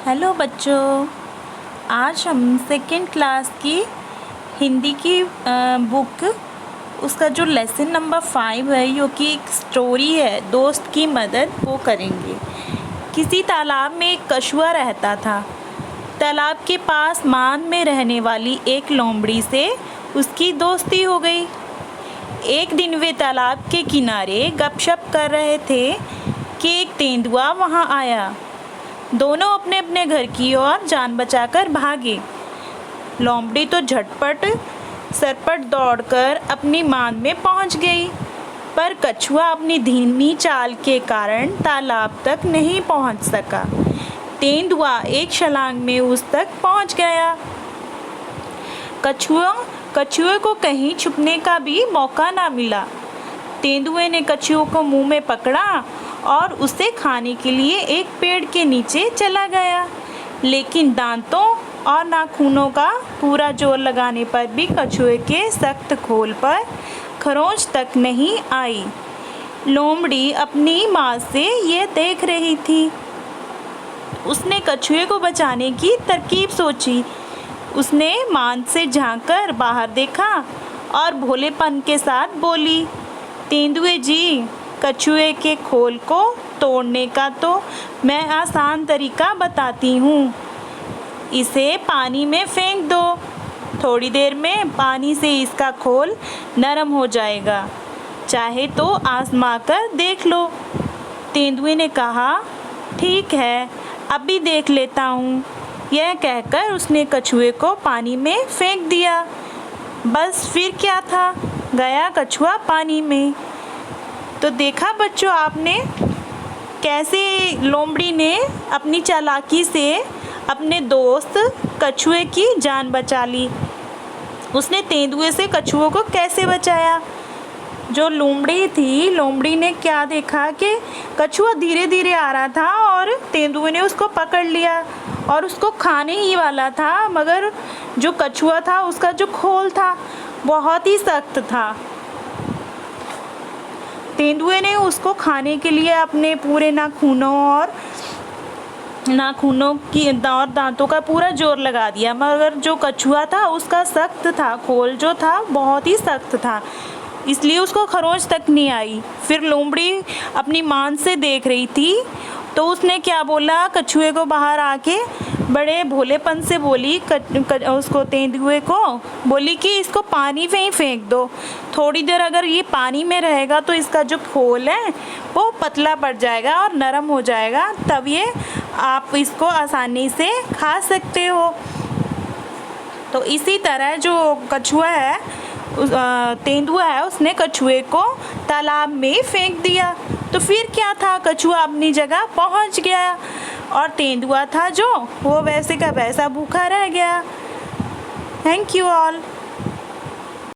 Hello बच्चों, आज हम सेकेंड क्लास की हिंदी की बुक उसका जो लेसन नंबर 5 है, जो कि एक स्टोरी है दोस्त की मदद, वो करेंगे। किसी तालाब में एक कछुआ रहता था। तालाब के पास मान में रहने वाली एक लोमड़ी से उसकी दोस्ती हो गई। एक दिन वे तालाब के किनारे गपशप कर रहे थे कि एक तेंदुआ वहां आया। दोनों अपने अपने घर की ओर जान बचाकर भागे। लोमड़ी तो झटपट सरपट दौड़कर अपनी मान में पहुंच गई, पर कछुआ अपनी धीमी चाल के कारण तालाब तक नहीं पहुंच सका। तेंदुआ एक छलांग में उस तक पहुंच गया। कछुए को कहीं छुपने का भी मौका ना मिला। तेंदुए ने कछुए को मुंह में पकड़ा और उसे खाने के लिए एक पेड़ के नीचे चला गया, लेकिन दांतों और नाखूनों का पूरा जोर लगाने पर भी कछुए के सख्त खोल पर खरोंच तक नहीं आई। लोमड़ी अपनी माँ से ये देख रही थी। उसने कछुए को बचाने की तरकीब सोची। उसने मान से झांककर बाहर देखा और भोलेपन के साथ बोली, तेंदुए जी, कछुए के खोल को तोड़ने का तो मैं आसान तरीका बताती हूँ। इसे पानी में फेंक दो। थोड़ी देर में पानी से इसका खोल नरम हो जाएगा। चाहे तो आजमा कर देख लो। तेंदुए ने कहा, ठीक है, अभी देख लेता हूँ। यह कहकर उसने कछुए को पानी में फेंक दिया। बस फिर क्या था, गया कछुआ पानी में। तो देखा बच्चों आपने कैसे लोमड़ी ने अपनी चालाकी से अपने दोस्त कछुए की जान बचा ली। उसने तेंदुए से कछुए को कैसे बचाया। जो लोमड़ी थी, लोमड़ी ने क्या देखा कि कछुआ धीरे धीरे आ रहा था और तेंदुए ने उसको पकड़ लिया और उसको खाने ही वाला था, मगर जो कछुआ था उसका जो खोल था बहुत ही सख्त था। तेंदुए ने उसको खाने के लिए अपने पूरे नाखूनों की और दांतों का पूरा जोर लगा दिया, मगर जो कछुआ था उसका सख्त था, खोल जो था बहुत ही सख्त था, इसलिए उसको खरोंच तक नहीं आई। फिर लोमड़ी अपनी मान से देख रही थी, तो उसने क्या बोला, कछुए को बाहर आके बड़े भोलेपन से बोली उसको तेंदुए को बोली कि इसको पानी में ही फेंक दो। थोड़ी देर अगर ये पानी में रहेगा तो इसका जो खोल है वो पतला पड़ जाएगा और नरम हो जाएगा, तब ये आप इसको आसानी से खा सकते हो। तो इसी तरह जो कछुआ है, तेंदुआ है, उसने कछुए को तालाब में फेंक दिया। तो फिर क्या था, कछुआ अपनी जगह पहुंच गया और तेंदुआ था जो वो वैसे का वैसा भूखा रह गया। Thank you all.